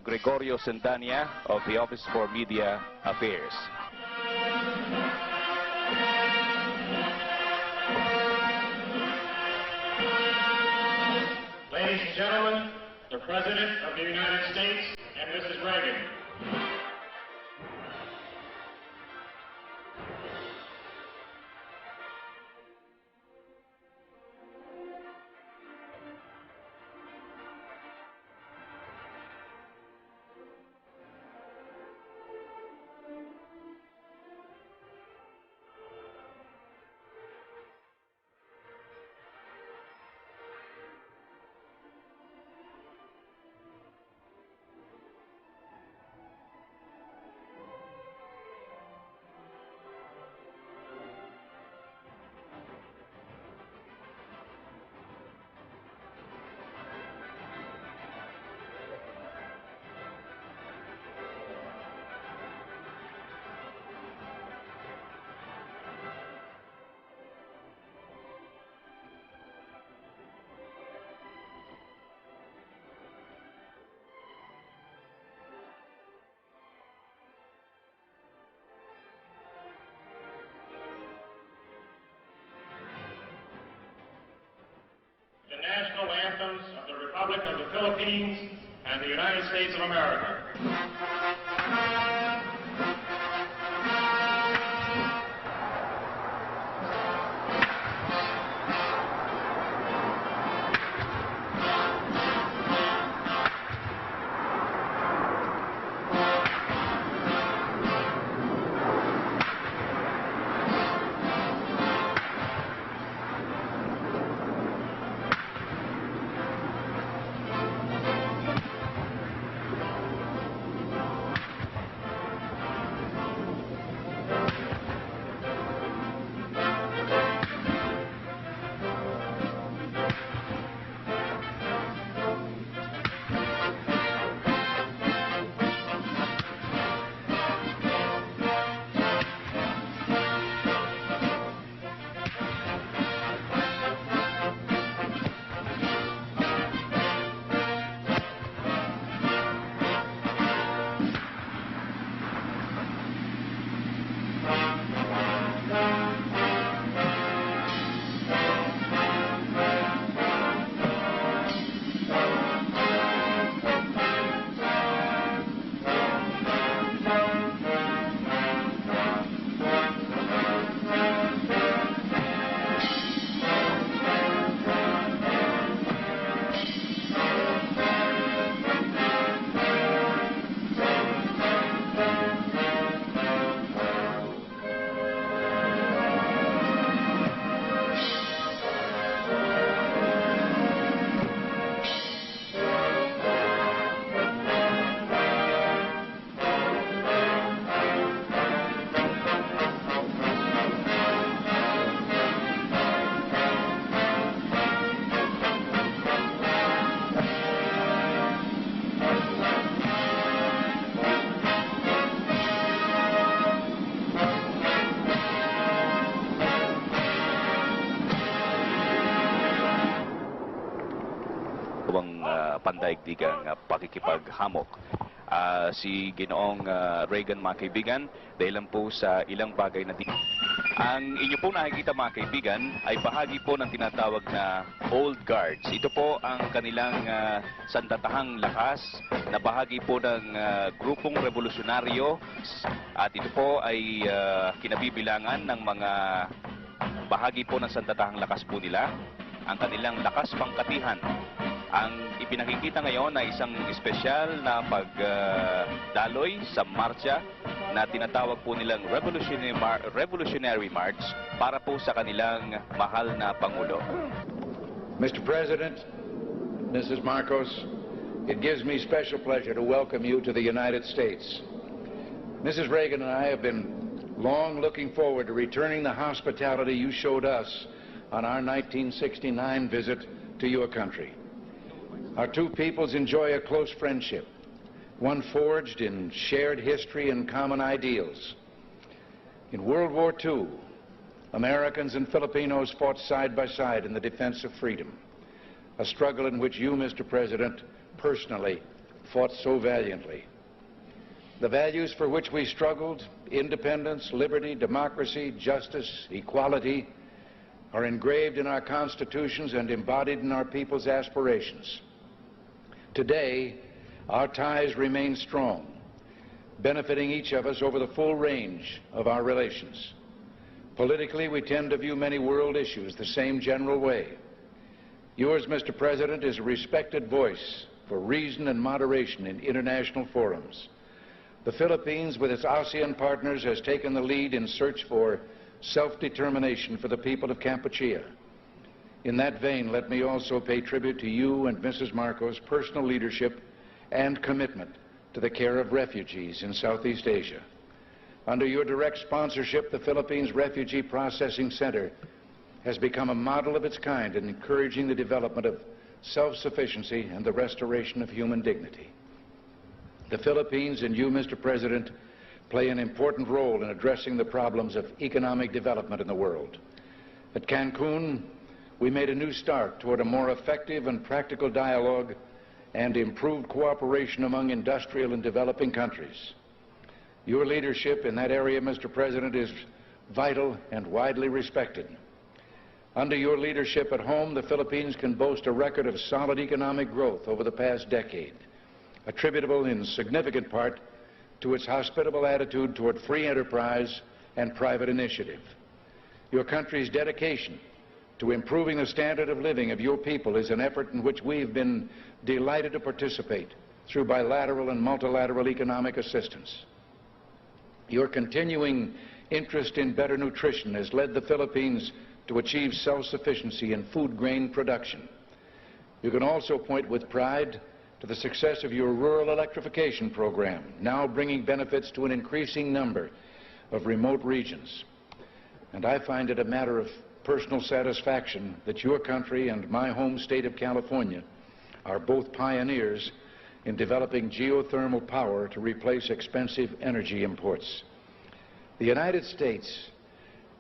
Gregorio Santania of the Office for Media Affairs. Ladies and gentlemen, the President of the United States and Mrs. Reagan. The national anthems of the Republic of the Philippines and the United States of America. Pandaigdigang pakikipaghamok. Si Ginoong Reagan, mga kaibigan, dahil lang po sa ilang bagay na ang inyo po nakikita, mga kaibigan, ay bahagi po ng tinatawag na Old Guards. Ito po ang kanilang sandatahang lakas na bahagi po ng grupong revolusyonaryo, at ito po ay kinabibilangan ng mga bahagi po ng sandatahang lakas po nila, ang kanilang lakas pangkatihan. Ang ipinakikita ngayon ay isang espesyal na pagdaloy sa marcha na tinatawag po nilang Revolutionary March para po sa kanilang mahal na Pangulo. Mr. President, Mrs. Marcos, it gives me special pleasure to welcome you to the United States. Mrs. Reagan and I have been long looking forward to returning the hospitality you showed us on our 1969 visit to your country. Our two peoples enjoy a close friendship, one forged in shared history and common ideals. In World War II, Americans and Filipinos fought side by side in the defense of freedom, a struggle in which you, Mr. President, personally fought so valiantly. The values for which we struggled, independence, liberty, democracy, justice, equality, are engraved in our constitutions and embodied in our people's aspirations. Today, our ties remain strong, benefiting each of us over the full range of our relations. Politically, we tend to view many world issues the same general way. Yours, Mr. President, is a respected voice for reason and moderation in international forums. The Philippines, with its ASEAN partners, has taken the lead in search for self-determination for the people of Kampuchea. In that vein, let me also pay tribute to you and Mrs. Marcos' personal leadership and commitment to the care of refugees in Southeast Asia. Under your direct sponsorship, the Philippines Refugee Processing Center has become a model of its kind in encouraging the development of self-sufficiency and the restoration of human dignity. The Philippines and you, Mr. President, play an important role in addressing the problems of economic development in the world. At Cancun, we made a new start toward a more effective and practical dialogue and improved cooperation among industrial and developing countries. Your leadership in that area, Mr. President, is vital and widely respected. Under your leadership at home, the Philippines can boast a record of solid economic growth over the past decade, attributable in significant part to its hospitable attitude toward free enterprise and private initiative. Your country's dedication to improving the standard of living of your people is an effort in which we've been delighted to participate through bilateral and multilateral economic assistance. Your continuing interest in better nutrition has led the Philippines to achieve self-sufficiency in food grain production. You can also point with pride to the success of your rural electrification program, now bringing benefits to an increasing number of remote regions. And I find it a matter of personal satisfaction that your country and my home state of California are both pioneers in developing geothermal power to replace expensive energy imports. The United States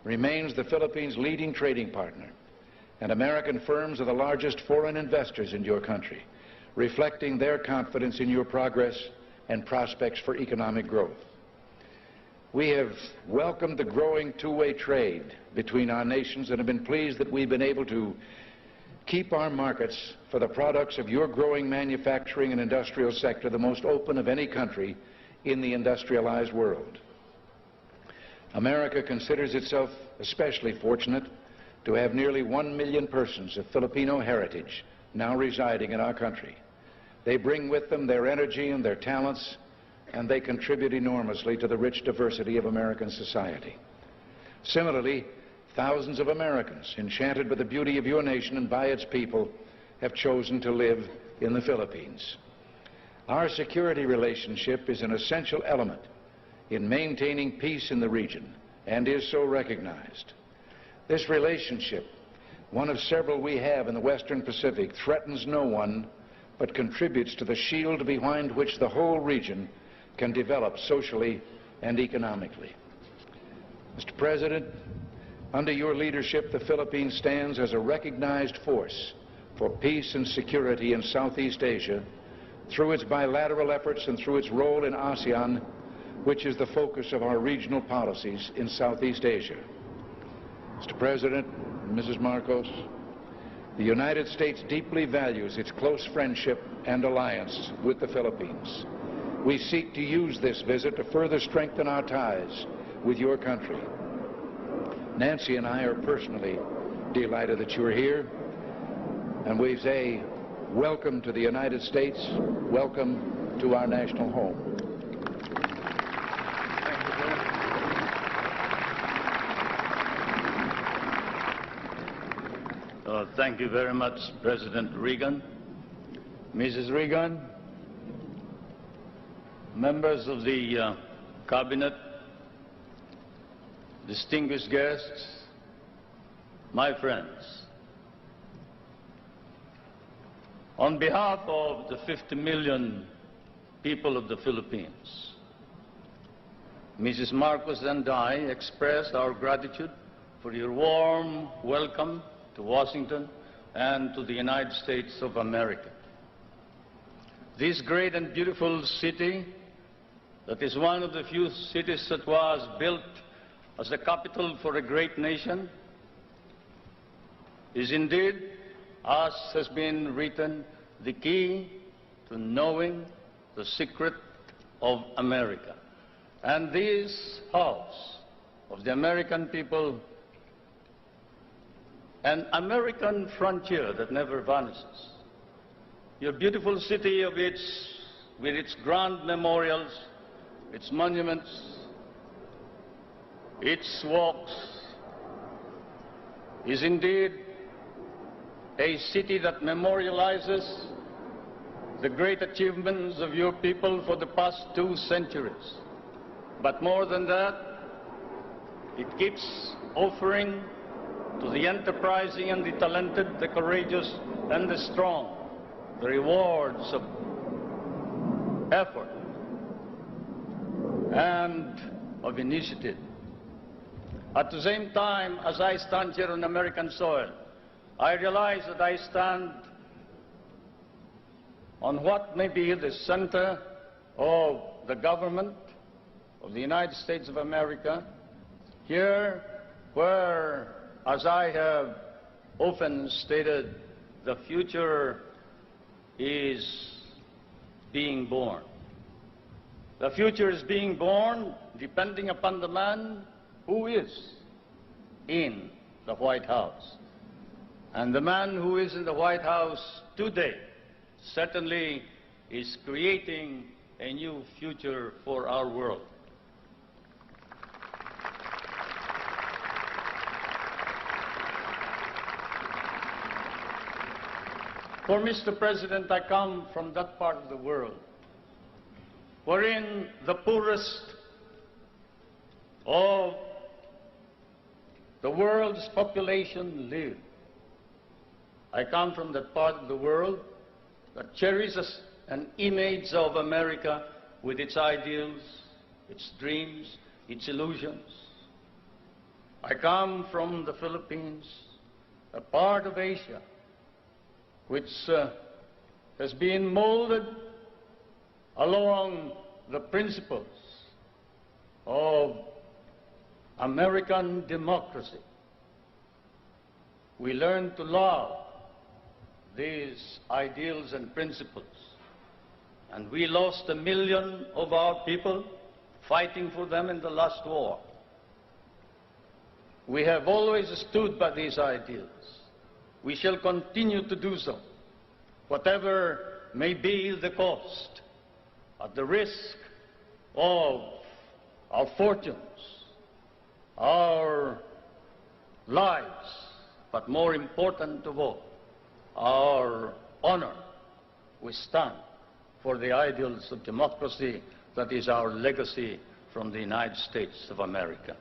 remains the Philippines' leading trading partner, and American firms are the largest foreign investors in your country, reflecting their confidence in your progress and prospects for economic growth. We have welcomed the growing two-way trade between our nations and have been pleased that we've been able to keep our markets for the products of your growing manufacturing and industrial sector the most open of any country in the industrialized world. America considers itself especially fortunate to have nearly 1 million persons of Filipino heritage now residing in our country. They bring with them their energy and their talents, and they contribute enormously to the rich diversity of American society. Similarly, thousands of Americans, enchanted by the beauty of your nation and by its people, have chosen to live in the Philippines. Our security relationship is an essential element in maintaining peace in the region and is so recognized. This relationship, one of several we have in the Western Pacific, threatens no one but contributes to the shield behind which the whole region can develop socially and economically. Mr. President, under your leadership, the Philippines stands as a recognized force for peace and security in Southeast Asia through its bilateral efforts and through its role in ASEAN, which is the focus of our regional policies in Southeast Asia. Mr. President, Mrs. Marcos, the United States deeply values its close friendship and alliance with the Philippines. We seek to use this visit to further strengthen our ties with your country. Nancy and I are personally delighted that you're here, and we say welcome to the United States, welcome to our national home. Thank you very much, President Reagan. Mrs. Reagan, members of the Cabinet, distinguished guests, my friends. On behalf of the 50 million people of the Philippines. Mrs. Marcos and I express our gratitude for your warm welcome to Washington and to the United States of America. This great and beautiful city, that is one of the few cities that was built as the capital for a great nation, is indeed, as has been written, the key to knowing the secret of America. And this house of the American people, an American frontier that never vanishes. Your beautiful city with its grand memorials, its monuments, its walks, is indeed a city that memorializes the great achievements of your people for the past 2 centuries. But more than that, it keeps offering to the enterprising and the talented, the courageous and the strong, the rewards of effort and of initiative. At the same time, as I stand here on American soil, I realize that I stand on what may be the center of the government of the United States of America, here where, as I have often stated, the future is being born. The future is being born depending upon the man who is in the White House. And the man who is in the White House today certainly is creating a new future for our world. For Mr. President, I come from that part of the world wherein the poorest of the world's population live. I come from that part of the world that cherishes an image of America with its ideals, its dreams, its illusions. I come from the Philippines, a part of Asia which has been molded along the principles of American democracy. We learn to love these ideals and principles, and we lost 1 million of our people fighting for them in the last war. We have always stood by these ideals. We shall continue to do so, whatever may be the cost, at the risk of our fortunes, our lives, but more important of all, our honor. We stand for the ideals of democracy that is our legacy from the United States of America.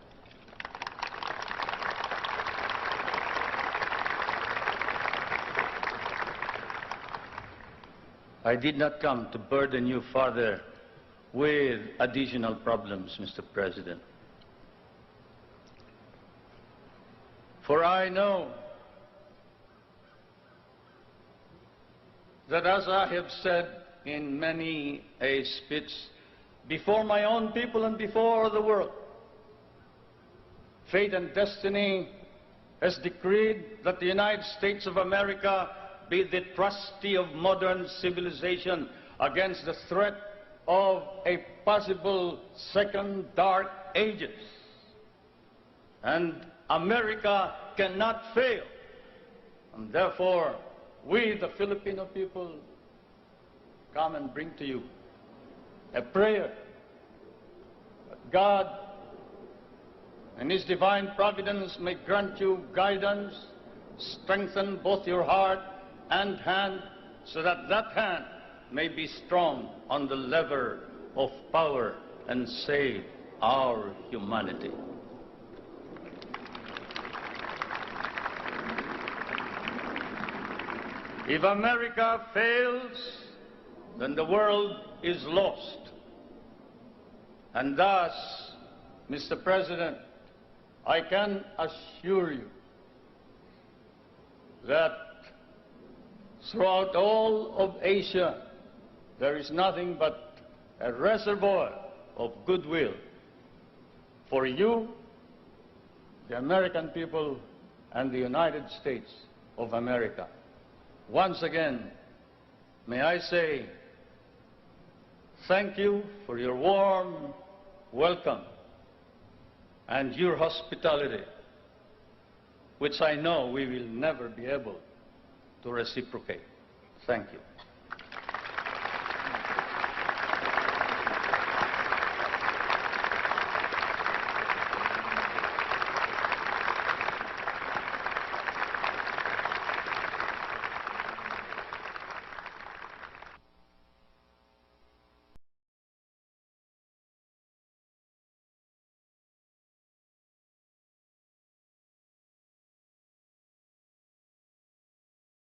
I did not come to burden you further with additional problems, Mr. President. For I know that, as I have said in many a speech before my own people and before the world, fate and destiny has decreed that the United States of America be the trustee of modern civilization against the threat of a possible second dark ages. And America cannot fail. And therefore, we, the Filipino people, come and bring to you a prayer that God and His divine providence may grant you guidance, strengthen both your heart and hand, so that that hand may be strong on the lever of power and save our humanity. If America fails, then the world is lost. And thus, Mr. President, I can assure you that throughout all of Asia, there is nothing but a reservoir of goodwill for you, the American people, and the United States of America. Once again, may I say thank you for your warm welcome and your hospitality, which I know we will never be able to reciprocate. Thank you.